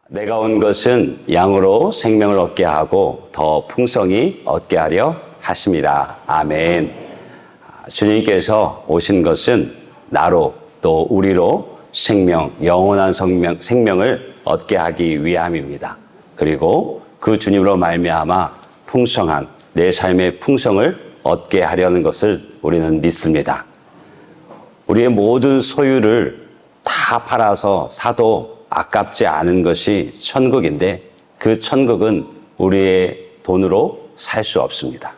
내가 온 것은 양으로 생명을 얻게 하고 더 풍성히 얻게 하려 하심이라. 아멘. 주님께서 오신 것은 나로 또 우리로 영원한 생명을 얻게 하기 위함입니다. 그리고 그 주님으로 말미암아 풍성한 내 삶의 풍성을 얻게 하려는 것을 우리는 믿습니다. 우리의 모든 소유를 다 팔아서 사도 아깝지 않은 것이 천국인데 그 천국은 우리의 돈으로 살 수 없습니다.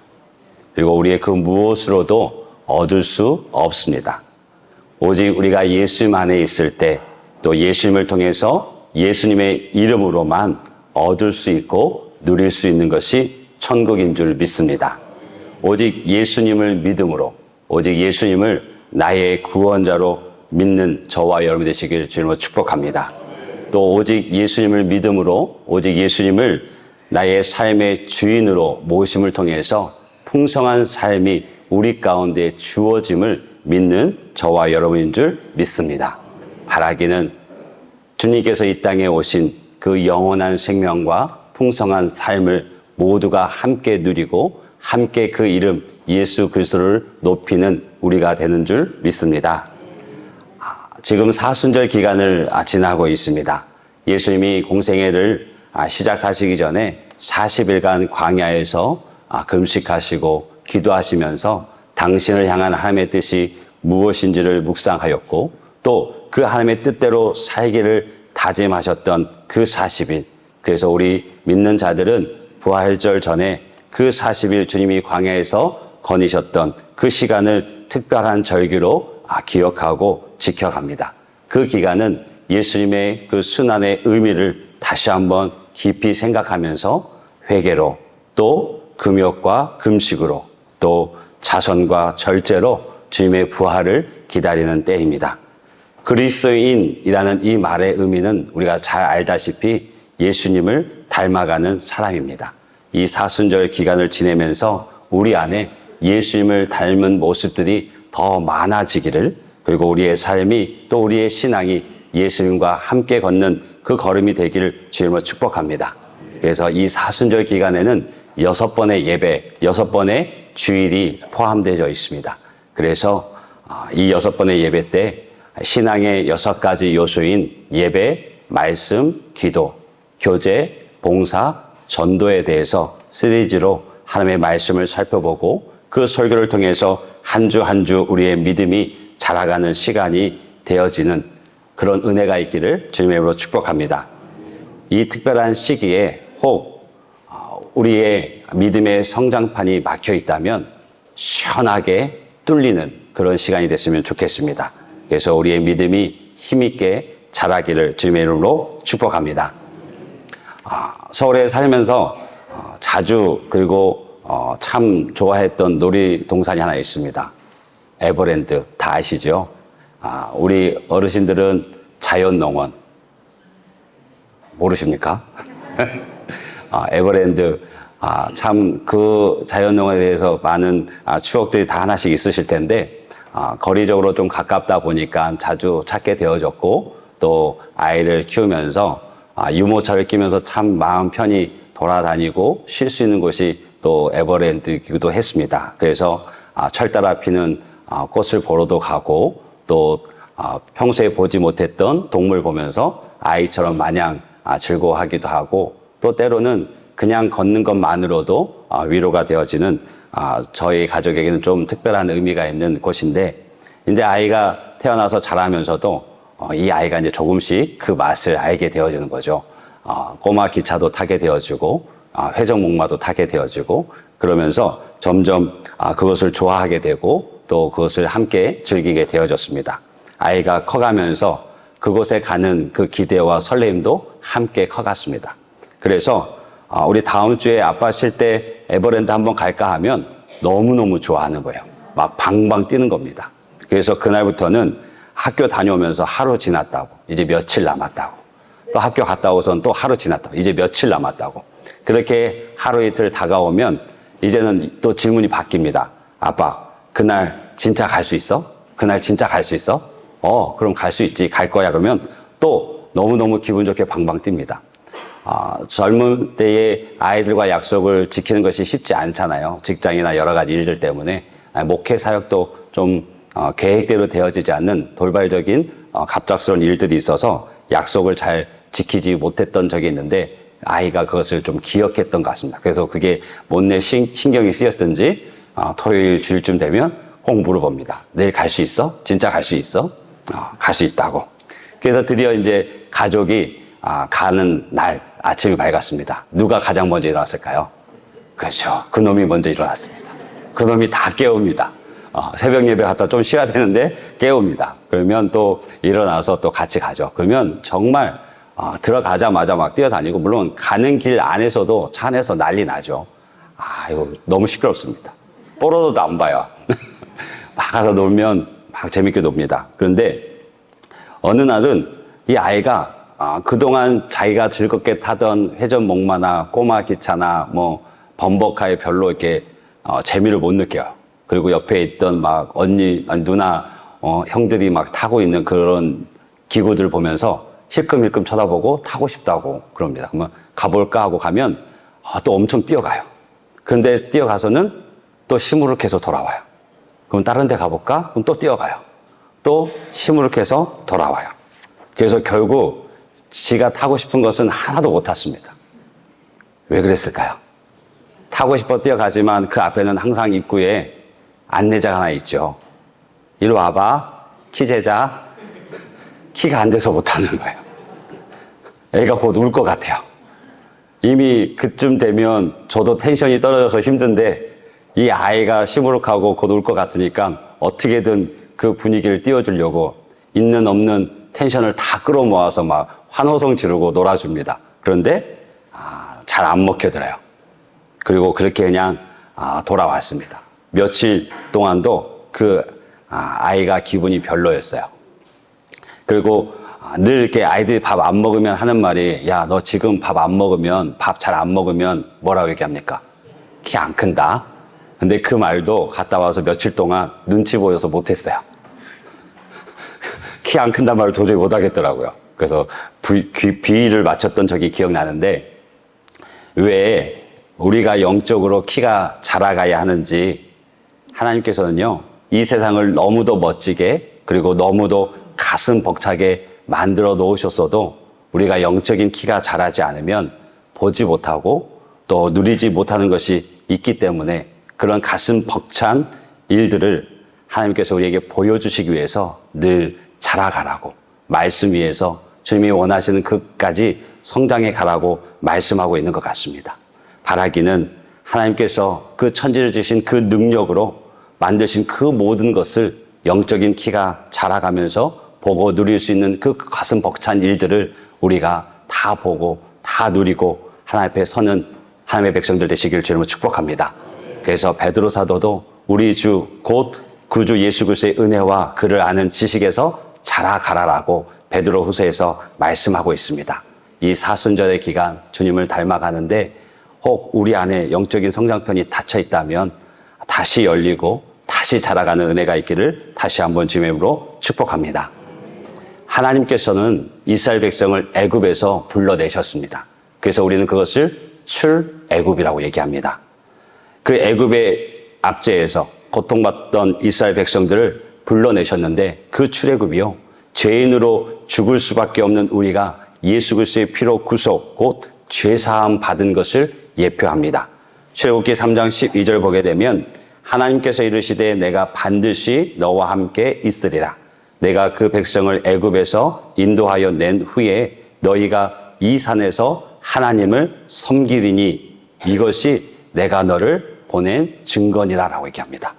그리고 우리의 그 무엇으로도 얻을 수 없습니다. 오직 우리가 예수님 안에 있을 때 또 예수님을 통해서 예수님의 이름으로만 얻을 수 있고 누릴 수 있는 것이 천국인 줄 믿습니다. 오직 예수님을 믿음으로 오직 예수님을 나의 구원자로 믿는 저와 여러분이 되시길 주님으로 축복합니다. 또 오직 예수님을 믿음으로 오직 예수님을 나의 삶의 주인으로 모심을 통해서 풍성한 삶이 우리 가운데 주어짐을 믿는 저와 여러분인 줄 믿습니다. 바라기는 주님께서 이 땅에 오신 그 영원한 생명과 풍성한 삶을 모두가 함께 누리고 함께 그 이름 예수 그리스도를 높이는 우리가 되는 줄 믿습니다. 지금 사순절 기간을 지나고 있습니다. 예수님이 공생애를 시작하시기 전에 40일간 광야에서 금식하시고 기도하시면서 당신을 향한 하나님의 뜻이 무엇인지를 묵상하였고 또 그 하나님의 뜻대로 살기를 다짐하셨던 그 40일. 그래서 우리 믿는 자들은 부활절 전에 그 40일 주님이 광야에서 거니셨던 그 시간을 특별한 절기로 기억하고 지켜갑니다. 그 기간은 예수님의 그 순환의 의미를 다시 한번 깊이 생각하면서 회개로 또 금욕과 금식으로 또 자선과 절제로 주님의 부활을 기다리는 때입니다. 그리스도인이라는 이 말의 의미는 우리가 잘 알다시피 예수님을 닮아가는 사람입니다. 이 사순절 기간을 지내면서 우리 안에 예수님을 닮은 모습들이 더 많아지기를 그리고 우리의 삶이 또 우리의 신앙이 예수님과 함께 걷는 그 걸음이 되기를 주님으로 축복합니다. 그래서 이 사순절 기간에는 6번의 예배, 6번의 주일이 포함되어 있습니다. 그래서 이 6번의 예배 때 신앙의 6가지 요소인 예배, 말씀, 기도, 교제, 봉사, 전도에 대해서 시리즈로 하나님의 말씀을 살펴보고 그 설교를 통해서 한 주 한 주 우리의 믿음이 자라가는 시간이 되어지는 그런 은혜가 있기를 주님의 이름으로 축복합니다. 이 특별한 시기에 혹 우리의 믿음의 성장판이 막혀 있다면 시원하게 뚫리는 그런 시간이 됐으면 좋겠습니다. 그래서 우리의 믿음이 힘있게 자라기를 주님의 이름으로 축복합니다. 서울에 살면서 자주 그리고 참 좋아했던 놀이동산이 하나 있습니다. 에버랜드 다 아시죠? 우리 어르신들은 자연농원 모르십니까? 에버랜드 참 그 자연농원에 대해서 많은 추억들이 다 하나씩 있으실 텐데 거리적으로 좀 가깝다 보니까 자주 찾게 되어졌고 또 아이를 키우면서 유모차를 끼면서 참 마음 편히 돌아다니고 쉴 수 있는 곳이 또 에버랜드이기도 했습니다. 그래서 철 따라 피는 꽃을 보러도 가고 또 평소에 보지 못했던 동물 보면서 아이처럼 마냥 즐거워하기도 하고 또 때로는 그냥 걷는 것만으로도 위로가 되어지는 저희 가족에게는 좀 특별한 의미가 있는 곳인데 이제 아이가 태어나서 자라면서도 이 아이가 이제 조금씩 그 맛을 알게 되어지는 거죠. 꼬마 기차도 타게 되어지고 회전목마도 타게 되어지고 그러면서 점점 그것을 좋아하게 되고 또 그것을 함께 즐기게 되어졌습니다. 아이가 커가면서 그곳에 가는 그 기대와 설레임도 함께 커갔습니다. 그래서 우리 다음 주에 아빠 쉴 때 에버랜드 한번 갈까 하면 너무너무 좋아하는 거예요. 막 방방 뛰는 겁니다. 그래서 그날부터는 학교 다녀오면서 하루 지났다고 이제 며칠 남았다고 또 학교 갔다 오선 또 하루 지났다고 이제 며칠 남았다고 그렇게 하루 이틀 다가오면 이제는 또 질문이 바뀝니다. 아빠 그날 진짜 갈 수 있어? 그날 진짜 갈 수 있어? 그럼 갈 수 있지, 갈 거야. 그러면 또 너무너무 기분 좋게 방방 뜁니다. 젊은 때에 아이들과 약속을 지키는 것이 쉽지 않잖아요. 직장이나 여러 가지 일들 때문에. 목회 사역도 좀 계획대로 되어지지 않는 돌발적인 갑작스러운 일들이 있어서 약속을 잘 지키지 못했던 적이 있는데 아이가 그것을 좀 기억했던 것 같습니다. 그래서 그게 못내 신경이 쓰였든지 토요일 주일쯤 되면 꼭 물어봅니다. 내일 갈 수 있어? 진짜 갈 수 있어? 갈 수 있다고. 그래서 드디어 이제 가족이 가는 날 아침이 밝았습니다. 누가 가장 먼저 일어났을까요? 그렇죠. 그놈이 먼저 일어났습니다. 그놈이 다 깨웁니다. 새벽 예배 갔다 좀 쉬어야 되는데 깨웁니다. 그러면 또 일어나서 또 같이 가죠. 그러면 정말 들어가자마자 막 뛰어다니고, 물론 가는 길 안에서도 차 안에서 난리 나죠. 이거 너무 시끄럽습니다. 뽀로로도 안 봐요. 막 가서 놀면 막 재밌게 놉니다. 그런데 어느 날은 이 아이가 그동안 자기가 즐겁게 타던 회전목마나 꼬마 기차나 뭐 범벅카에 별로 이렇게 재미를 못 느껴요. 그리고 옆에 있던 막 언니, 누나, 형들이 막 타고 있는 그런 기구들 보면서 힐끔힐끔 쳐다보고 타고 싶다고 그럽니다. 그러면 가볼까 하고 가면 또 엄청 뛰어가요. 그런데 뛰어가서는 또 시무룩해서 돌아와요. 그럼 다른 데 가볼까? 그럼 또 뛰어가요. 또 시무룩해서 돌아와요. 그래서 결국 지가 타고 싶은 것은 하나도 못 탔습니다. 왜 그랬을까요? 타고 싶어 뛰어가지만 그 앞에는 항상 입구에 안내자가 하나 있죠. 이리 와봐. 키 재자. 키가 안 돼서 못 타는 거예요. 애가 곧 울 것 같아요. 이미 그쯤 되면 저도 텐션이 떨어져서 힘든데 이 아이가 시무룩하고 곧 울 것 같으니까 어떻게든 그 분위기를 띄워주려고 있는 없는 텐션을 다 끌어모아서 막 환호성 지르고 놀아줍니다. 그런데 잘 안 먹혀들어요. 그리고 그렇게 그냥 돌아왔습니다. 며칠 동안도 그 아이가 기분이 별로였어요. 그리고 늘 이렇게 아이들이 밥 안 먹으면 하는 말이, 야, 너 지금 밥 안 먹으면, 밥 잘 안 먹으면 뭐라고 얘기합니까? 키 안 큰다. 근데 그 말도 갔다 와서 며칠 동안 눈치 보여서 못했어요. 키 안 큰단 말을 도저히 못하겠더라고요. 그래서 비위를 맞췄던 적이 기억나는데, 왜 우리가 영적으로 키가 자라가야 하는지 하나님께서는요, 이 세상을 너무도 멋지게 그리고 너무도 가슴 벅차게 만들어 놓으셨어도 우리가 영적인 키가 자라지 않으면 보지 못하고 또 누리지 못하는 것이 있기 때문에 그런 가슴 벅찬 일들을 하나님께서 우리에게 보여주시기 위해서 늘 자라가라고, 말씀 위에서 주님이 원하시는 끝까지 성장해 가라고 말씀하고 있는 것 같습니다. 바라기는 하나님께서 그 천지를 주신 그 능력으로 만드신 그 모든 것을 영적인 키가 자라가면서 보고 누릴 수 있는 그 가슴 벅찬 일들을 우리가 다 보고 다 누리고 하나님 앞에 서는 하나님의 백성들 되시기를 주님으로 축복합니다. 그래서 베드로 사도도 우리 주 곧 구주 예수 그리스도의 은혜와 그를 아는 지식에서 자라가라라고 베드로 후서에서 말씀하고 있습니다. 이 사순절의 기간 주님을 닮아가는데 혹 우리 안에 영적인 성장편이 닫혀 있다면 다시 열리고 다시 자라가는 은혜가 있기를 다시 한번 주님의 이름으로 축복합니다. 하나님께서는 이스라엘 백성을 애굽에서 불러내셨습니다. 그래서 우리는 그것을 출애굽이라고 얘기합니다. 그 애굽의 압제에서 고통받던 이스라엘 백성들을 불러내셨는데 그 출애굽이요, 죄인으로 죽을 수밖에 없는 우리가 예수 그리스도의 피로 구속, 곧 죄사함 받은 것을 예표합니다. 출애굽기 3장 12절 보게 되면 하나님께서 이르시되 내가 반드시 너와 함께 있으리라. 내가 그 백성을 애굽에서 인도하여 낸 후에 너희가 이 산에서 하나님을 섬기리니 이것이 내가 너를 보낸 증거니라라고 얘기합니다.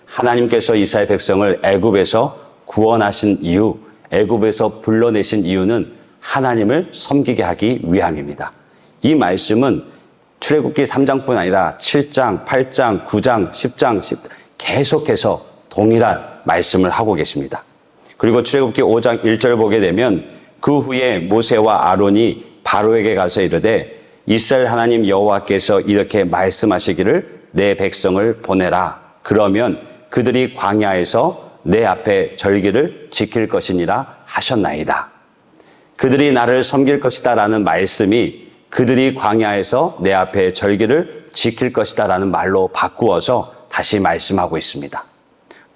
하나님께서 이스라엘 백성을 애굽에서 구원하신 이유, 애굽에서 불러내신 이유는 하나님을 섬기게 하기 위함입니다. 이 말씀은 출애굽기 3장뿐 아니라 7장, 8장, 9장, 10장, 계속해서 동일한 말씀을 하고 계십니다. 그리고 출애굽기 5장 1절 보게 되면 그 후에 모세와 아론이 바로에게 가서 이르되 이스라엘 하나님 여호와께서 이렇게 말씀하시기를 내 백성을 보내라. 그러면 그들이 광야에서 내 앞에 절기를 지킬 것이니라 하셨나이다. 그들이 나를 섬길 것이다 라는 말씀이 그들이 광야에서 내 앞에 절기를 지킬 것이다 라는 말로 바꾸어서 다시 말씀하고 있습니다.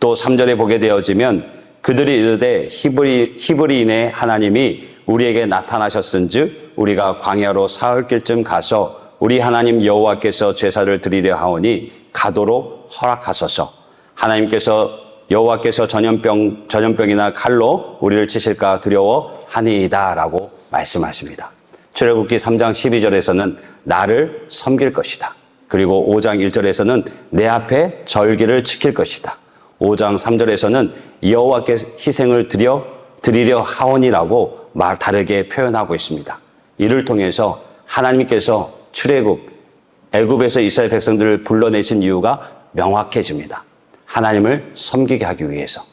또 3절에 보게 되어지면 그들이 이르되 히브리인의 하나님이 우리에게 나타나셨은즉 우리가 광야로 사흘 길쯤 가서 우리 하나님 여호와께서 제사를 드리려 하오니 가도록 허락하소서. 여호와께서 전염병이나 칼로 우리를 치실까 두려워하니이다 라고 말씀하십니다. 출애굽기 3장 12절에서는 나를 섬길 것이다. 그리고 5장 1절에서는 내 앞에 절기를 지킬 것이다. 5장 3절에서는 여호와께 희생을 드리려 하오니라고 다르게 표현하고 있습니다. 이를 통해서 하나님께서 애굽에서 이스라엘 백성들을 불러내신 이유가 명확해집니다. 하나님을 섬기게 하기 위해서,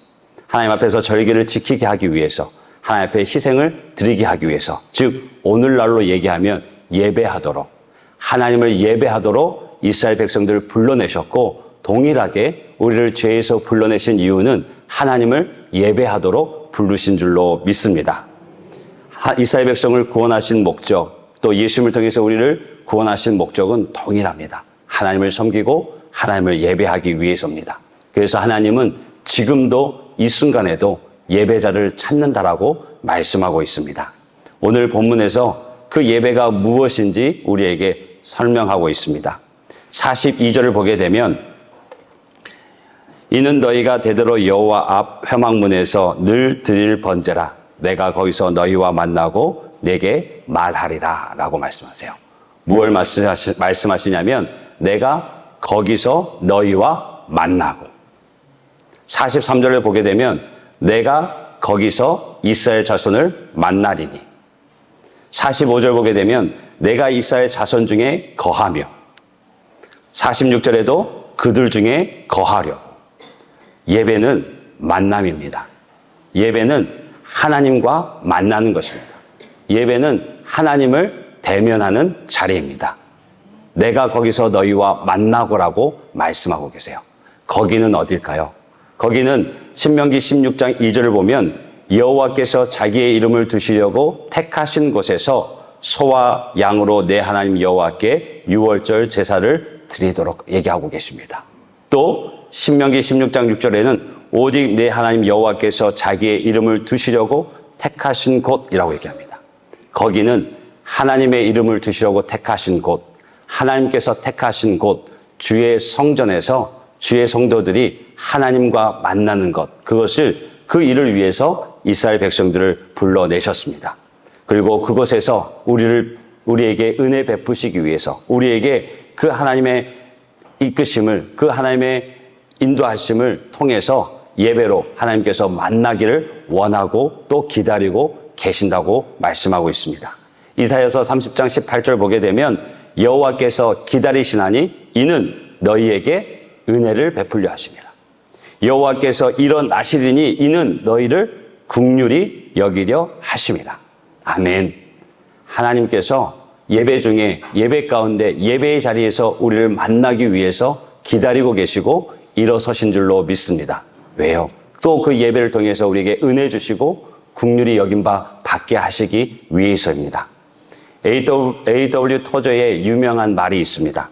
하나님 앞에서 절기를 지키게 하기 위해서, 하나님 앞에 희생을 드리게 하기 위해서, 즉 오늘날로 얘기하면 예배하도록, 하나님을 예배하도록 이스라엘 백성들을 불러내셨고, 동일하게 우리를 죄에서 불러내신 이유는 하나님을 예배하도록 부르신 줄로 믿습니다. 이스라엘 백성을 구원하신 목적, 또 예수님을 통해서 우리를 구원하신 목적은 동일합니다. 하나님을 섬기고 하나님을 예배하기 위해서입니다. 그래서 하나님은 지금도 이 순간에도 예배자를 찾는다라고 말씀하고 있습니다. 오늘 본문에서 그 예배가 무엇인지 우리에게 설명하고 있습니다. 42절을 보게 되면 이는 너희가 대대로 여호와 앞 회막문에서 늘 드릴 번제라. 내가 거기서 너희와 만나고 내게 말하리라 라고 말씀하세요. 무엇을 말씀하시냐면 내가 거기서 너희와 만나고, 43절을 보게 되면 내가 거기서 이스라엘 자손을 만나리니, 45절 보게 되면 내가 이스라엘 자손 중에 거하며, 46절에도 그들 중에 거하려고. 예배는 만남입니다. 예배는 하나님과 만나는 것입니다. 예배는 하나님을 대면하는 자리입니다. 내가 거기서 너희와 만나고라고 말씀하고 계세요. 거기는 어딜까요? 거기는 신명기 16장 2절을 보면 여호와께서 자기의 이름을 두시려고 택하신 곳에서 소와 양으로 내 하나님 여호와께 유월절 제사를 드리도록 얘기하고 계십니다. 또 신명기 16장 6절에는 오직 내 하나님 여호와께서 자기의 이름을 두시려고 택하신 곳이라고 얘기합니다. 거기는 하나님의 이름을 두시려고 택하신 곳, 하나님께서 택하신 곳, 주의 성전에서 주의 성도들이 하나님과 만나는 것, 그것을 그 일을 위해서 이스라엘 백성들을 불러내셨습니다. 그리고 그곳에서 우리에게 은혜 베푸시기 위해서, 우리에게 그 하나님의 이끄심을, 그 하나님의 인도하심을 통해서 예배로 하나님께서 만나기를 원하고 또 기다리고 계신다고 말씀하고 있습니다. 이사야서 30장 18절 보게 되면 여호와께서 기다리시나니 이는 너희에게 은혜를 베풀려 하심이라. 여호와께서 일어나시리니 이는 너희를 긍휼히 여기려 하심이라. 아멘. 하나님께서 예배 중에, 예배 가운데, 예배의 자리에서 우리를 만나기 위해서 기다리고 계시고 일어서신 줄로 믿습니다. 왜요? 또 그 예배를 통해서 우리에게 은혜 주시고 긍휼히 여긴 바 받게 하시기 위해서입니다. A.W. 토저의 유명한 말이 있습니다.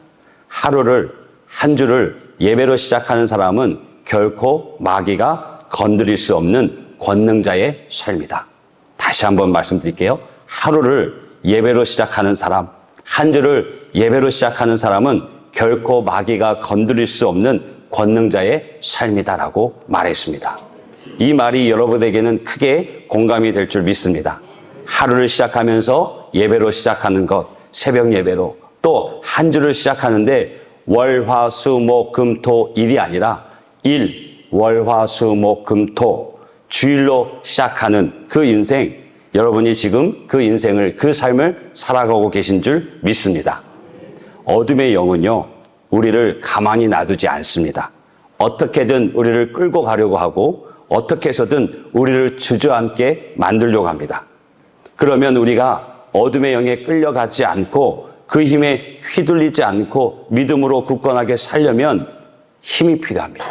한 주를 예배로 시작하는 사람은 결코 마귀가 건드릴 수 없는 권능자의 삶이다. 다시 한번 말씀드릴게요. 하루를 예배로 시작하는 사람, 한 주를 예배로 시작하는 사람은 결코 마귀가 건드릴 수 없는 권능자의 삶이다라고 말했습니다. 이 말이 여러분에게는 크게 공감이 될 줄 믿습니다. 하루를 시작하면서 예배로 시작하는 것, 새벽 예배로, 또 한 주를 시작하는데 월, 화, 수, 목, 금, 토, 일이 아니라 월, 화, 수, 목, 금, 토, 주일로 시작하는 그 인생, 여러분이 지금 그 인생을, 그 삶을 살아가고 계신 줄 믿습니다. 어둠의 영은요, 우리를 가만히 놔두지 않습니다. 어떻게든 우리를 끌고 가려고 하고 어떻게 해서든 우리를 주저앉게 만들려고 합니다. 그러면 우리가 어둠의 영에 끌려가지 않고 그 힘에 휘둘리지 않고 믿음으로 굳건하게 살려면 힘이 필요합니다.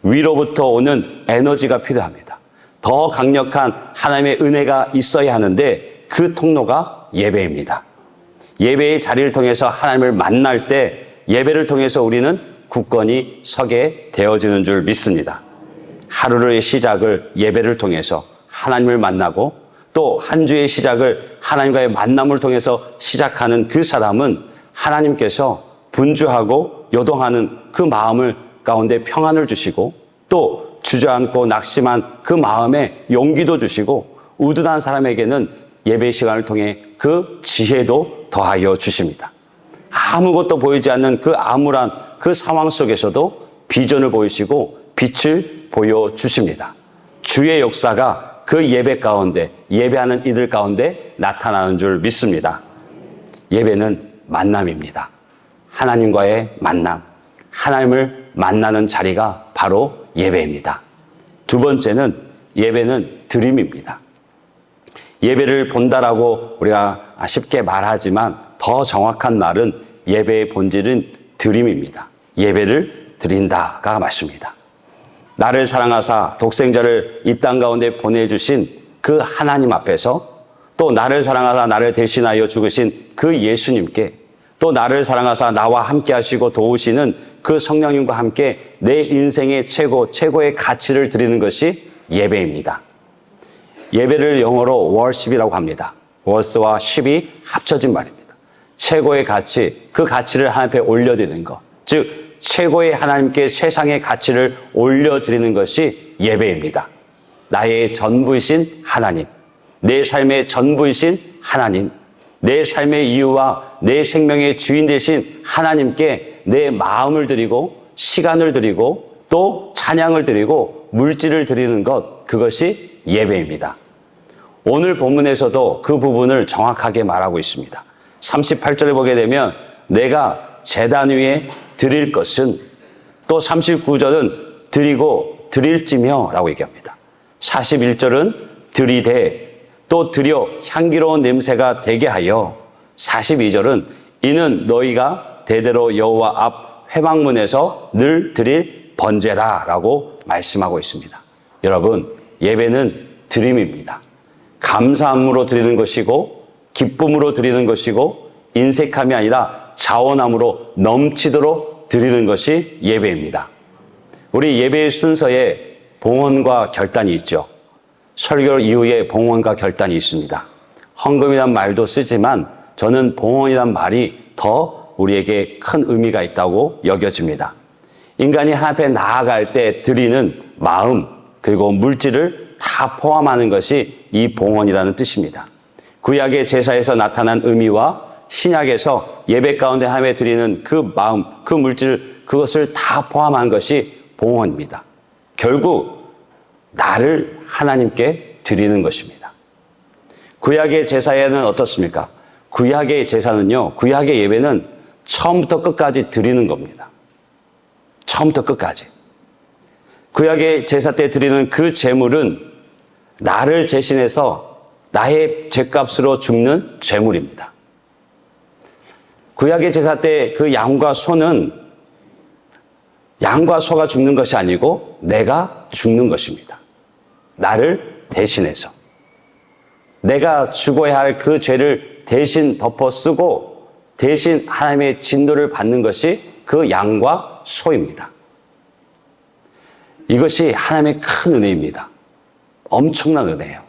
위로부터 오는 에너지가 필요합니다. 더 강력한 하나님의 은혜가 있어야 하는데 그 통로가 예배입니다. 예배의 자리를 통해서 하나님을 만날 때 예배를 통해서 우리는 굳건히 서게 되어지는 줄 믿습니다. 하루의 시작을 예배를 통해서 하나님을 만나고 또 한 주의 시작을 하나님과의 만남을 통해서 시작하는 그 사람은 하나님께서 분주하고 요동하는 그 마음을 가운데 평안을 주시고 또 주저앉고 낙심한 그 마음에 용기도 주시고 우둔한 사람에게는 예배 시간을 통해 그 지혜도 더하여 주십니다. 아무것도 보이지 않는 그 암울한 그 상황 속에서도 비전을 보이시고 빛을 보여주십니다. 주의 역사가 그 예배 가운데, 예배하는 이들 가운데 나타나는 줄 믿습니다. 예배는 만남입니다. 하나님과의 만남, 하나님을 만나는 자리가 바로 예배입니다. 두 번째는 예배는 드림입니다. 예배를 본다라고 우리가 쉽게 말하지만 더 정확한 말은 예배의 본질은 드림입니다. 예배를 드린다가 맞습니다. 나를 사랑하사 독생자를 이 땅 가운데 보내주신 그 하나님 앞에서 또 나를 사랑하사 나를 대신하여 죽으신 그 예수님께 또 나를 사랑하사 나와 함께 하시고 도우시는 그 성령님과 함께 내 인생의 최고의 가치를 드리는 것이 예배입니다. 예배를 영어로 worship이라고 합니다. worship와 ship이 합쳐진 말입니다. 최고의 가치, 그 가치를 하나님 앞에 올려드리는 것. 즉 최고의 하나님께 최상의 가치를 올려드리는 것이 예배입니다. 나의 전부이신 하나님, 내 삶의 전부이신 하나님, 내 삶의 이유와 내 생명의 주인 되신 하나님께 내 마음을 드리고 시간을 드리고 또 찬양을 드리고 물질을 드리는 것, 그것이 예배입니다. 오늘 본문에서도 그 부분을 정확하게 말하고 있습니다. 38절에 보게 되면 내가 제단 위에 드릴 것은, 또 39절은 드리고 드릴지며 라고 얘기합니다. 41절은 드리되 또 드려 향기로운 냄새가 되게 하여, 42절은 이는 너희가 대대로 여호와 앞 회막문에서 늘 드릴 번제라 라고 말씀하고 있습니다. 여러분, 예배는 드림입니다. 감사함으로 드리는 것이고 기쁨으로 드리는 것이고 인색함이 아니라 자원함으로 넘치도록 드리는 것이 예배입니다. 우리 예배의 순서에 봉헌과 결단이 있죠. 설교 이후에 봉헌과 결단이 있습니다. 헌금이란 말도 쓰지만 저는 봉헌이란 말이 더 우리에게 큰 의미가 있다고 여겨집니다. 인간이 하나님 앞에 나아갈 때 드리는 마음 그리고 물질을 다 포함하는 것이 이 봉헌이라는 뜻입니다. 구약의 제사에서 나타난 의미와 신약에서 예배 가운데 하나님에 드리는 그 마음, 그 물질, 그것을 다 포함한 것이 봉헌입니다. 결국 나를 하나님께 드리는 것입니다. 구약의 제사에는 어떻습니까? 구약의 제사는요, 구약의 예배는 처음부터 끝까지 드리는 겁니다. 처음부터 끝까지. 구약의 제사 때 드리는 그 제물은 나를 대신해서 나의 죄값으로 죽는 제물입니다. 구약의 제사 때 그 양과 소는 양과 소가 죽는 것이 아니고 내가 죽는 것입니다. 나를 대신해서. 내가 죽어야 할 그 죄를 대신 덮어 쓰고 대신 하나님의 진노를 받는 것이 그 양과 소입니다. 이것이 하나님의 큰 은혜입니다. 엄청난 은혜예요.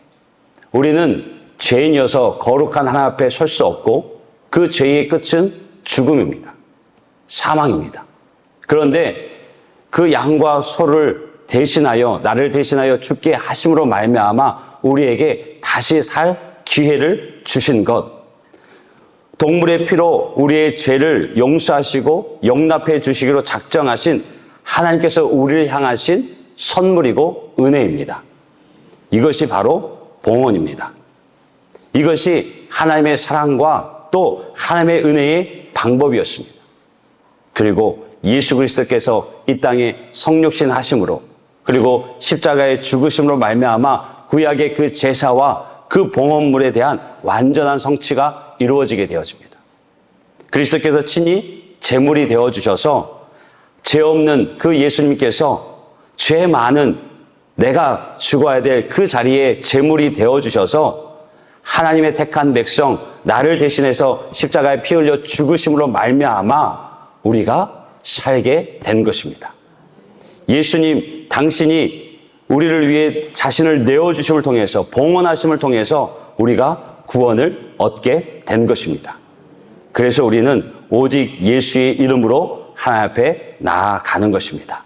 우리는 죄인이어서 거룩한 하나님 앞에 설 수 없고 그 죄의 끝은 죽음입니다. 사망입니다. 그런데 그 양과 소를 대신하여 나를 대신하여 죽게 하심으로 말미암아 우리에게 다시 살 기회를 주신 것. 동물의 피로 우리의 죄를 용서하시고 용납해 주시기로 작정하신 하나님께서 우리를 향하신 선물이고 은혜입니다. 이것이 바로 봉헌입니다. 이것이 하나님의 사랑과 또 하나님의 은혜의 방법이었습니다. 그리고 예수 그리스도께서 이 땅에 성육신 하심으로 그리고 십자가의 죽으심으로 말미암아 구약의 그 제사와 그 봉헌물에 대한 완전한 성취가 이루어지게 되어집니다. 그리스도께서 친히 제물이 되어주셔서 죄 없는 그 예수님께서 죄 많은 내가 죽어야 될 그 자리에 제물이 되어주셔서 하나님의 택한 백성 나를 대신해서 십자가에 피 흘려 죽으심으로 말미암아 우리가 살게 된 것입니다. 예수님 당신이 우리를 위해 자신을 내어주심을 통해서 봉헌하심을 통해서 우리가 구원을 얻게 된 것입니다. 그래서 우리는 오직 예수의 이름으로 하나님 앞에 나아가는 것입니다.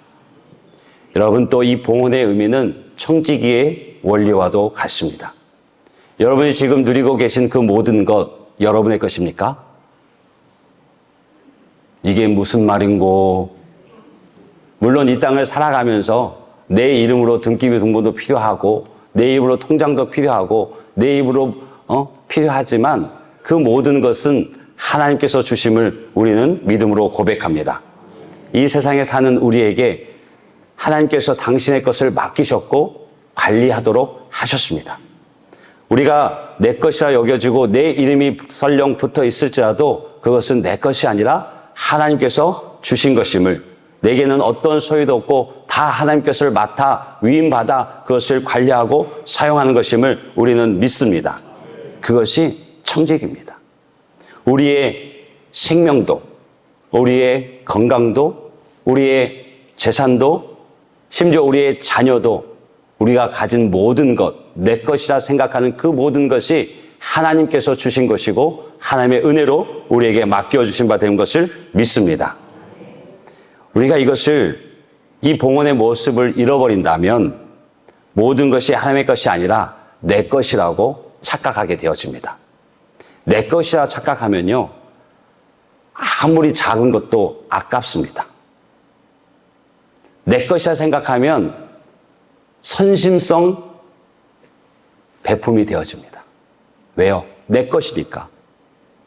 여러분, 또 이 봉헌의 의미는 청지기의 원리와도 같습니다. 여러분이 지금 누리고 계신 그 모든 것 여러분의 것입니까? 이게 무슨 말인고? 물론 이 땅을 살아가면서 내 이름으로 등기부 등본도 필요하고 내 입으로 통장도 필요하고 내 입으로 필요하지만 그 모든 것은 하나님께서 주심을 우리는 믿음으로 고백합니다. 이 세상에 사는 우리에게 하나님께서 당신의 것을 맡기셨고 관리하도록 하셨습니다. 우리가 내 것이라 여겨지고 내 이름이 설령 붙어 있을지라도 그것은 내 것이 아니라 하나님께서 주신 것임을, 내게는 어떤 소유도 없고 다 하나님께서 맡아 위임받아 그것을 관리하고 사용하는 것임을 우리는 믿습니다. 그것이 청지기입니다. 우리의 생명도, 우리의 건강도, 우리의 재산도, 심지어 우리의 자녀도, 우리가 가진 모든 것, 내 것이라 생각하는 그 모든 것이 하나님께서 주신 것이고 하나님의 은혜로 우리에게 맡겨주신 바 된 것을 믿습니다. 우리가 이 봉헌의 모습을 잃어버린다면 모든 것이 하나님의 것이 아니라 내 것이라고 착각하게 되어집니다. 내 것이라 착각하면요, 아무리 작은 것도 아깝습니다. 내 것이라 생각하면 선심성 배품이 되어집니다. 왜요? 내 것이니까.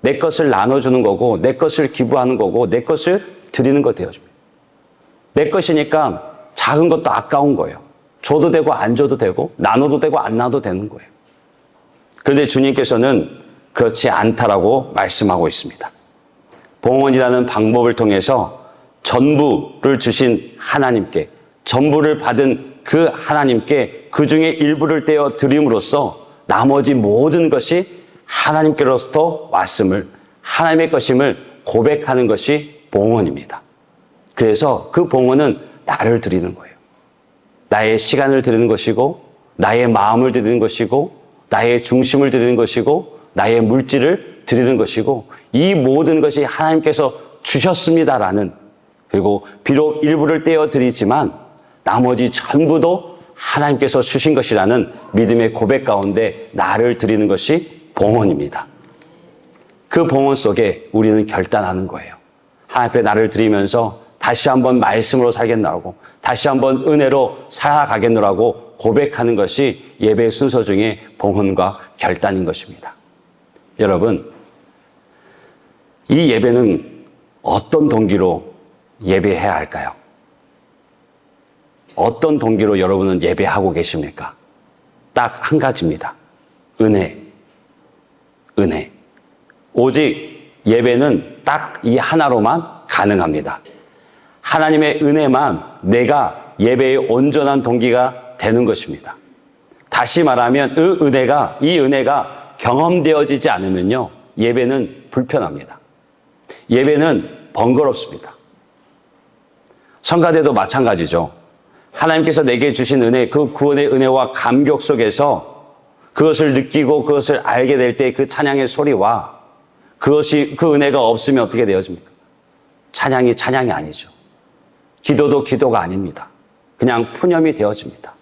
내 것을 나눠주는 거고, 내 것을 기부하는 거고, 내 것을 드리는 거 되어집니다. 내 것이니까 작은 것도 아까운 거예요. 줘도 되고 안 줘도 되고 나눠도 되고 안 나눠도 되는 거예요. 그런데 주님께서는 그렇지 않다라고 말씀하고 있습니다. 봉헌이라는 방법을 통해서 전부를 주신 하나님께, 전부를 받은 그 하나님께 그 중에 일부를 떼어 드림으로써 나머지 모든 것이 하나님께로부터 왔음을, 하나님의 것임을 고백하는 것이 봉헌입니다. 그래서 그 봉헌은 나를 드리는 거예요. 나의 시간을 드리는 것이고, 나의 마음을 드리는 것이고, 나의 중심을 드리는 것이고, 나의 물질을 드리는 것이고, 이 모든 것이 하나님께서 주셨습니다라는, 그리고 비록 일부를 떼어 드리지만 나머지 전부도 하나님께서 주신 것이라는 믿음의 고백 가운데 나를 드리는 것이 봉헌입니다. 그 봉헌 속에 우리는 결단하는 거예요. 하나님 앞에 나를 드리면서 다시 한번 말씀으로 살겠노라고, 다시 한번 은혜로 살아가겠노라고 고백하는 것이 예배 순서 중에 봉헌과 결단인 것입니다. 여러분, 이 예배는 어떤 동기로 예배해야 할까요? 어떤 동기로 여러분은 예배하고 계십니까? 딱 한 가지입니다. 은혜. 은혜. 오직 예배는 딱 이 하나로만 가능합니다. 하나님의 은혜만 내가 예배의 온전한 동기가 되는 것입니다. 다시 말하면 이 은혜가 경험되어지지 않으면요, 예배는 불편합니다. 예배는 번거롭습니다. 성가대도 마찬가지죠. 하나님께서 내게 주신 은혜, 그 구원의 은혜와 감격 속에서 그것을 느끼고 그것을 알게 될 때 그 찬양의 소리와 그 은혜가 없으면 어떻게 되어집니까? 찬양이 아니죠. 기도도 기도가 아닙니다. 그냥 푸념이 되어집니다.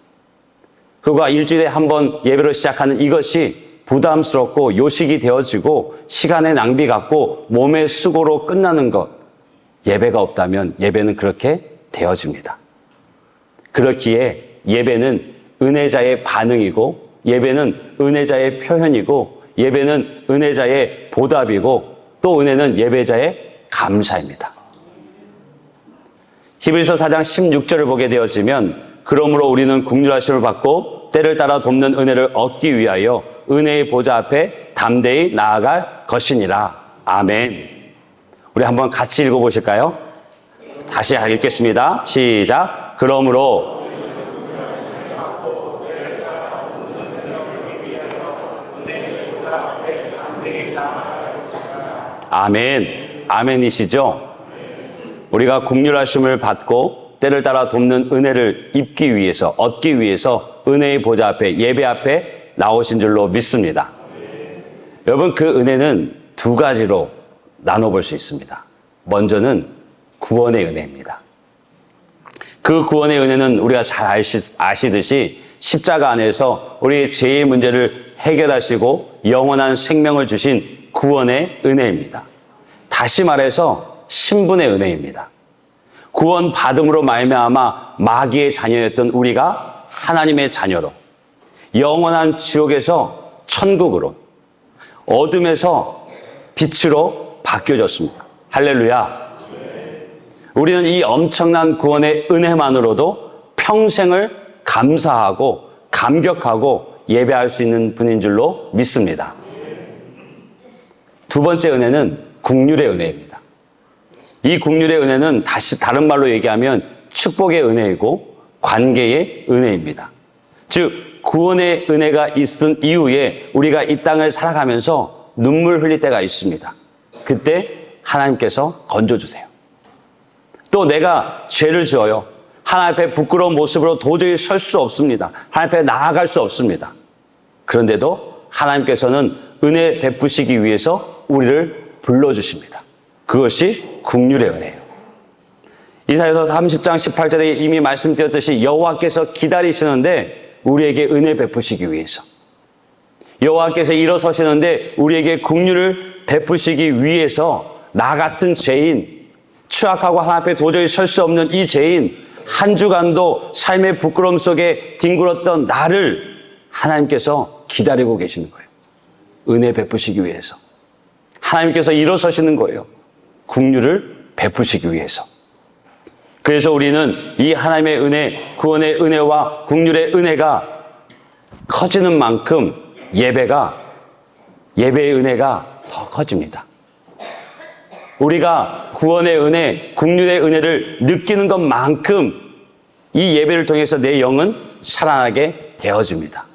그가 일주일에 한 번 예배를 시작하는 이것이 부담스럽고 요식이 되어지고 시간의 낭비 같고 몸의 수고로 끝나는 것, 예배가 없다면 예배는 그렇게 되어집니다. 그렇기에 예배는 은혜자의 반응이고, 예배는 은혜자의 표현이고, 예배는 은혜자의 보답이고, 또 은혜는 예배자의 감사입니다. 히브리서 4장 16절을 보게 되어지면, 그러므로 우리는 긍휼하심을 받고 때를 따라 돕는 은혜를 얻기 위하여 은혜의 보좌 앞에 담대히 나아갈 것이니라. 아멘. 우리 한번 같이 읽어보실까요? 다시 읽겠습니다. 시작. 그러므로 아멘. 아멘이시죠? 우리가 긍휼하심을 받고 때를 따라 돕는 은혜를 입기 위해서, 얻기 위해서 은혜의 보좌 앞에, 예배 앞에 나오신 줄로 믿습니다. 여러분, 그 은혜는 두 가지로 나눠볼 수 있습니다. 먼저는 구원의 은혜입니다. 그 구원의 은혜는 우리가 잘 아시듯이 십자가 안에서 우리의 죄의 문제를 해결하시고 영원한 생명을 주신 구원의 은혜입니다. 다시 말해서 신분의 은혜입니다. 구원 받음으로 말미암아 마귀의 자녀였던 우리가 하나님의 자녀로, 영원한 지옥에서 천국으로, 어둠에서 빛으로 바뀌어졌습니다. 할렐루야. 우리는 이 엄청난 구원의 은혜만으로도 평생을 감사하고 감격하고 예배할 수 있는 분인 줄로 믿습니다. 두 번째 은혜는 긍휼의 은혜입니다. 이 긍휼의 은혜는 다른 말로 얘기하면 축복의 은혜이고 관계의 은혜입니다. 즉 구원의 은혜가 있은 이후에 우리가 이 땅을 살아가면서 눈물 흘릴 때가 있습니다. 그때 하나님께서 건져주세요. 또 내가 죄를 지어요. 하나님 앞에 부끄러운 모습으로 도저히 설 수 없습니다. 하나님 앞에 나아갈 수 없습니다. 그런데도 하나님께서는 은혜 베푸시기 위해서 우리를 불러주십니다. 그것이 긍휼의 은혜예요. 이사야서 30장 18절에 이미 말씀드렸듯이 여호와께서 기다리시는데 우리에게 은혜 베푸시기 위해서, 여호와께서 일어서시는데 우리에게 긍휼을 베푸시기 위해서 나 같은 죄인, 추악하고 하나님 앞에 도저히 설 수 없는 이 죄인, 한 주간도 삶의 부끄러움 속에 뒹굴었던 나를 하나님께서 기다리고 계시는 거예요. 은혜 베푸시기 위해서. 하나님께서 일어서시는 거예요. 긍휼을 베푸시기 위해서. 그래서 우리는 이 하나님의 은혜, 구원의 은혜와 긍휼의 은혜가 커지는 만큼 예배의 은혜가 더 커집니다. 우리가 구원의 은혜, 긍휼의 은혜를 느끼는 것만큼 이 예배를 통해서 내 영은 살아나게 되어집니다.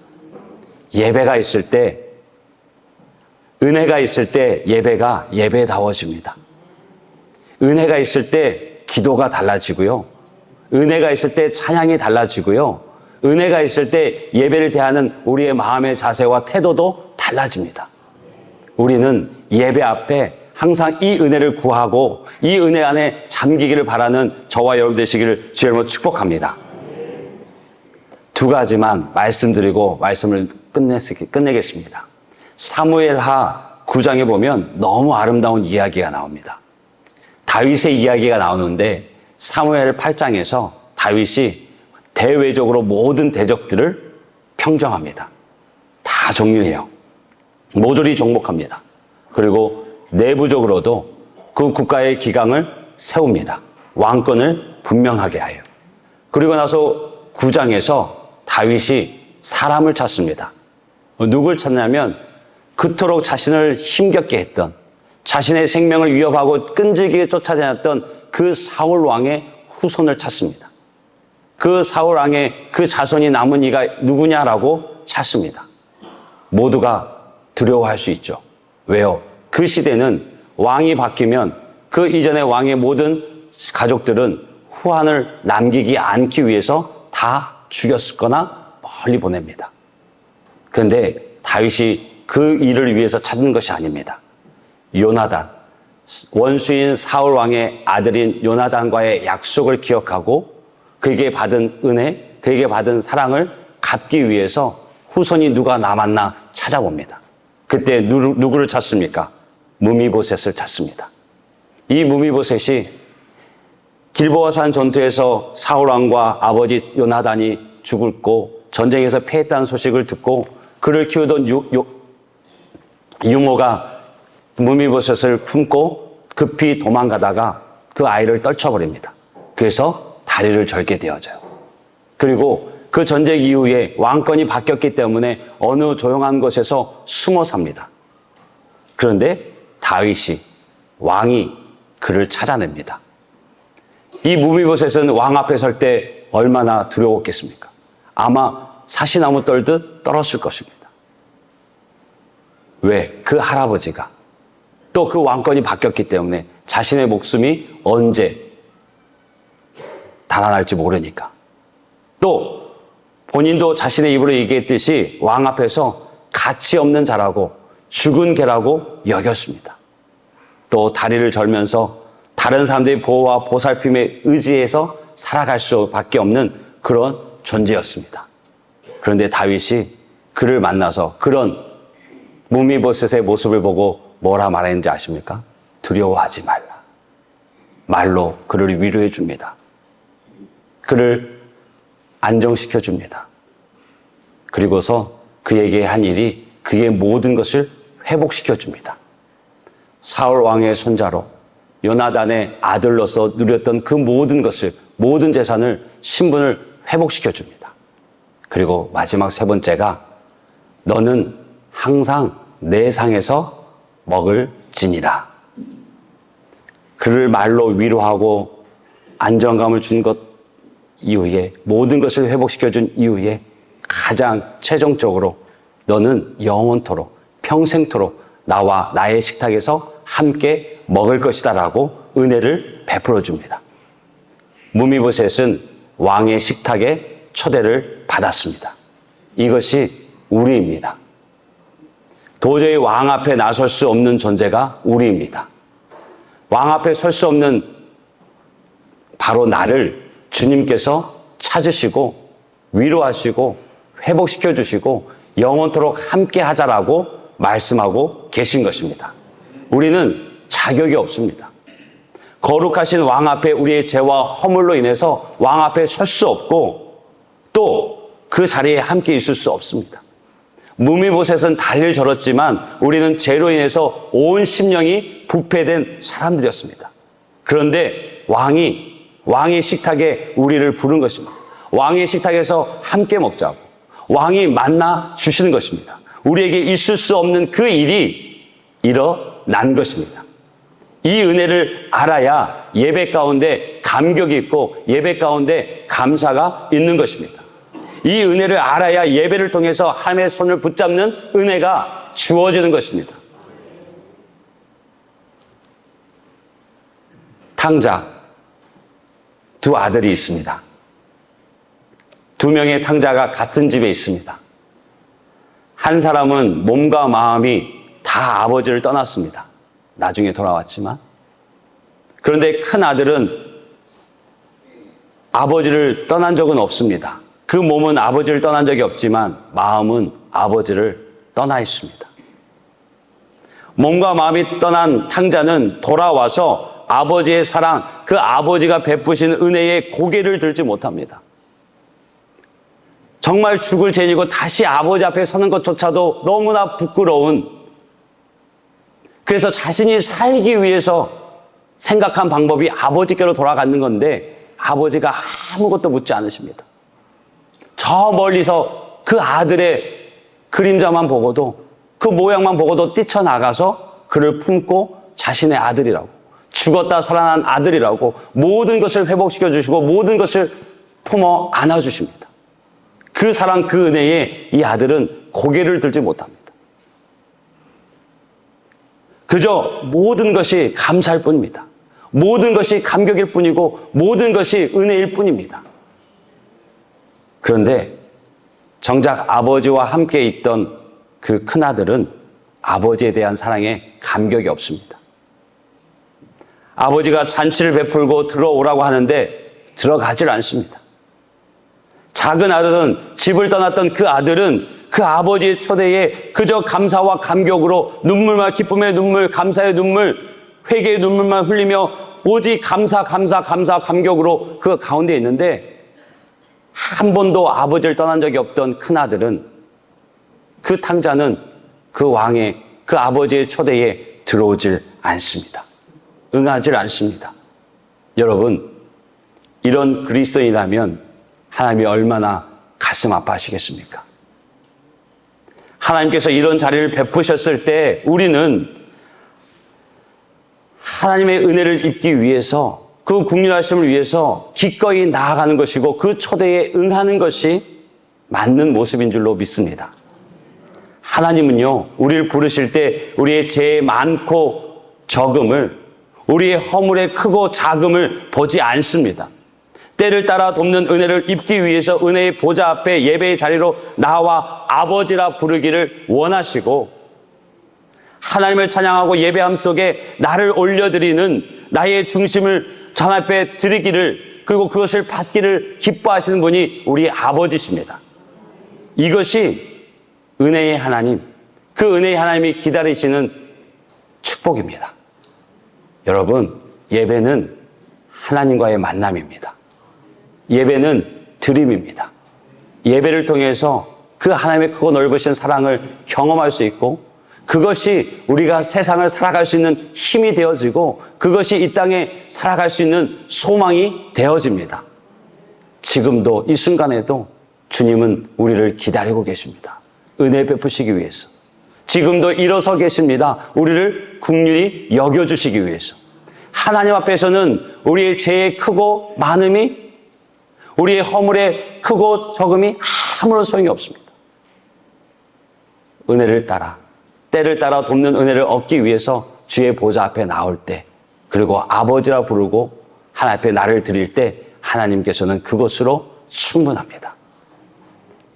예배가 있을 때, 은혜가 있을 때 예배가 예배다워집니다. 은혜가 있을 때 기도가 달라지고요. 은혜가 있을 때 찬양이 달라지고요. 은혜가 있을 때 예배를 대하는 우리의 마음의 자세와 태도도 달라집니다. 우리는 예배 앞에 항상 이 은혜를 구하고 이 은혜 안에 잠기기를 바라는 저와 여러분 되시기를 주의 이름으로 축복합니다. 두 가지만 말씀드리고 말씀을 끝내겠습니다. 사무엘하 9장에 보면 너무 아름다운 이야기가 나옵니다. 다윗의 이야기가 나오는데 사무엘 8장에서 다윗이 대외적으로 모든 대적들을 평정합니다. 다 정리해요. 모조리 정복합니다. 그리고 내부적으로도 그 국가의 기강을 세웁니다. 왕권을 분명하게 하여. 그리고 나서 9장에서 다윗이 사람을 찾습니다. 누굴 찾냐면 그토록 자신을 힘겹게 했던, 자신의 생명을 위협하고 끈질기게 쫓아다녔던 그 사울 왕의 후손을 찾습니다. 그 사울 왕의 그 자손이 남은 이가 누구냐라고 찾습니다. 모두가 두려워할 수 있죠. 왜요? 그 시대는 왕이 바뀌면 그 이전의 왕의 모든 가족들은 후환을 남기지 않기 위해서 다 죽였거나 멀리 보냅니다. 그런데 다윗이 그 일을 위해서 찾는 것이 아닙니다. 요나단, 원수인 사울 왕의 아들인 요나단과의 약속을 기억하고 그에게 받은 은혜, 그에게 받은 사랑을 갚기 위해서 후손이 누가 남았나 찾아봅니다. 그때 누구를 찾습니까? 무미보셋을 찾습니다. 이 무미보셋이 길보아산 전투에서 사울 왕과 아버지 요나단이 죽었고 전쟁에서 패했다는 소식을 듣고 그를 키우던 유모가 무미보셋을 품고 급히 도망가다가 그 아이를 떨쳐버립니다. 그래서 다리를 절게 되어져요. 그리고 그 전쟁 이후에 왕권이 바뀌었기 때문에 어느 조용한 곳에서 숨어 삽니다. 그런데 다윗이, 왕이 그를 찾아냅니다. 이 무미보셋은 왕 앞에 설 때 얼마나 두려웠겠습니까? 아마 사시나무 떨듯 떨었을 것입니다. 왜? 그 할아버지가 또 그 왕권이 바뀌었기 때문에 자신의 목숨이 언제 달아날지 모르니까. 또 본인도 자신의 입으로 얘기했듯이 왕 앞에서 가치 없는 자라고 죽은 개라고 여겼습니다. 또 다리를 절면서 다른 사람들의 보호와 보살핌에 의지해서 살아갈 수밖에 없는 그런 존재였습니다. 그런데 다윗이 그를 만나서 그런 무미보셋의 모습을 보고 뭐라 말했는지 아십니까? 두려워하지 말라. 말로 그를 위로해 줍니다. 그를 안정시켜 줍니다. 그리고서 그에게 한 일이 그의 모든 것을 회복시켜 줍니다. 사울 왕의 손자로 요나단의 아들로서 누렸던 그 모든 것을, 모든 재산을, 신분을 회복시켜 줍니다. 그리고 마지막 세 번째가 너는 항상 내 상에서 먹을 지니라. 그를 말로 위로하고 안정감을 준 것 이후에, 모든 것을 회복시켜 준 이후에 가장 최종적으로 너는 영원토록 평생토록 나와 나의 식탁에서 함께 먹을 것이다 라고 은혜를 베풀어 줍니다. 무미보셋은 왕의 식탁에 초대를 받았습니다. 이것이 우리입니다. 도저히 왕 앞에 나설 수 없는 존재가 우리입니다. 왕 앞에 설 수 없는 바로 나를 주님께서 찾으시고 위로하시고 회복시켜 주시고 영원토록 함께 하자라고 말씀하고 계신 것입니다. 우리는 자격이 없습니다. 거룩하신 왕 앞에 우리의 죄와 허물로 인해서 왕 앞에 설 수 없고 또 그 자리에 함께 있을 수 없습니다. 무미보셋은 다리를 절었지만 우리는 죄로 인해서 온 심령이 부패된 사람들이었습니다. 그런데 왕의 식탁에 우리를 부른 것입니다. 왕의 식탁에서 함께 먹자고 왕이 만나 주시는 것입니다. 우리에게 있을 수 없는 그 일이 일어난 것입니다. 이 은혜를 알아야 예배 가운데 감격이 있고 예배 가운데 감사가 있는 것입니다. 이 은혜를 알아야 예배를 통해서 하나님의 손을 붙잡는 은혜가 주어지는 것입니다. 탕자, 두 아들이 있습니다. 두 명의 탕자가 같은 집에 있습니다. 한 사람은 몸과 마음이 다 아버지를 떠났습니다. 나중에 돌아왔지만. 그런데 큰 아들은 아버지를 떠난 적은 없습니다. 그 몸은 아버지를 떠난 적이 없지만 마음은 아버지를 떠나 있습니다. 몸과 마음이 떠난 탕자는 돌아와서 아버지의 사랑, 그 아버지가 베푸신 은혜에 고개를 들지 못합니다. 정말 죽을 죄이고 다시 아버지 앞에 서는 것조차도 너무나 부끄러운, 그래서 자신이 살기 위해서 생각한 방법이 아버지께로 돌아가는 건데 아버지가 아무것도 묻지 않으십니다. 저 멀리서 그 아들의 그림자만 보고도, 그 모양만 보고도 뛰쳐나가서 그를 품고 자신의 아들이라고, 죽었다 살아난 아들이라고 모든 것을 회복시켜 주시고 모든 것을 품어 안아주십니다. 그 사랑, 그 은혜에 이 아들은 고개를 들지 못합니다. 그저 모든 것이 감사할 뿐입니다. 모든 것이 감격일 뿐이고 모든 것이 은혜일 뿐입니다. 그런데 정작 아버지와 함께 있던 그 큰아들은 아버지에 대한 사랑에 감격이 없습니다. 아버지가 잔치를 베풀고 들어오라고 하는데 들어가질 않습니다. 작은 아들은, 집을 떠났던 그 아들은 그 아버지의 초대에 그저 감사와 감격으로 눈물과 기쁨의 눈물, 감사의 눈물, 회개의 눈물만 흘리며 오직 감사, 감격으로 그 가운데 있는데 한 번도 아버지를 떠난 적이 없던 큰아들은, 그 탕자는 그 왕의, 그 아버지의 초대에 들어오질 않습니다. 응하질 않습니다. 여러분, 이런 그리스도인이라면 하나님이 얼마나 가슴 아파하시겠습니까? 하나님께서 이런 자리를 베푸셨을 때 우리는 하나님의 은혜를 입기 위해서, 그 긍휼하심을 위해서 기꺼이 나아가는 것이고 그 초대에 응하는 것이 맞는 모습인 줄로 믿습니다. 하나님은요, 우리를 부르실 때 우리의 죄 많고 적음을, 우리의 허물의 크고 작음을 보지 않습니다. 때를 따라 돕는 은혜를 입기 위해서 은혜의 보좌 앞에 예배의 자리로 나와 아버지라 부르기를 원하시고, 하나님을 찬양하고 예배함 속에 나를 올려드리는 나의 중심을 전 앞에 드리기를, 그리고 그것을 받기를 기뻐하시는 분이 우리 아버지십니다. 이것이 은혜의 하나님, 그 은혜의 하나님이 기다리시는 축복입니다. 여러분, 예배는 하나님과의 만남입니다. 예배는 드림입니다. 예배를 통해서 그 하나님의 크고 넓으신 사랑을 경험할 수 있고, 그것이 우리가 세상을 살아갈 수 있는 힘이 되어지고, 그것이 이 땅에 살아갈 수 있는 소망이 되어집니다. 지금도 이 순간에도 주님은 우리를 기다리고 계십니다. 은혜 베푸시기 위해서. 지금도 일어서 계십니다. 우리를 긍휼히 여겨주시기 위해서. 하나님 앞에서는 우리의 죄의 크고 많음이, 우리의 허물의 크고 적음이 아무런 소용이 없습니다. 은혜를 따라, 때를 따라 돕는 은혜를 얻기 위해서 주의 보좌 앞에 나올 때, 그리고 아버지라 부르고 하나님 앞에 나를 드릴 때 하나님께서는 그것으로 충분합니다.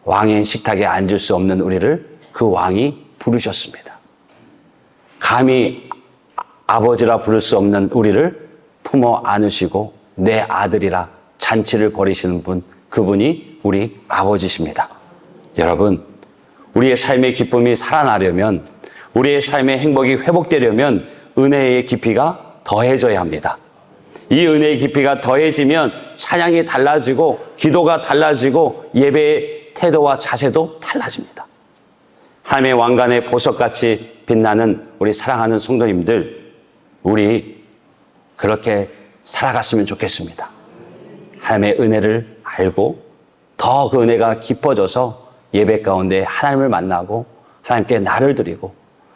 왕의 식탁에 앉을 수 없는 우리를 그 왕이 부르셨습니다. 감히 아버지라 부를 수 없는 우리를 품어 안으시고 내 아들이라 잔치를 벌이시는 분, 그분이 우리 아버지십니다. 여러분, 우리의 삶의 기쁨이 살아나려면, 우리의 삶의 행복이 회복되려면 은혜의 깊이가 더해져야 합니다. 이 은혜의 깊이가 더해지면 찬양이 달라지고, 기도가 달라지고, 예배의 태도와 자세도 달라집니다. 하나님의 왕관의 보석같이 빛나는 우리 사랑하는 성도님들, 우리 그렇게 살아갔으면 좋겠습니다. 하나님의 은혜를 알고 더 그 은혜가 깊어져서 예배 가운데 하나님을 만나고 하나님께 나를 드리고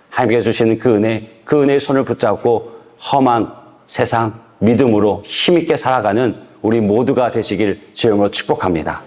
하나님께 주시는 그 은혜의 손을 붙잡고 험한 세상 믿음으로 힘있게 살아가는 우리 모두가 되시길 주님으로 축복합니다.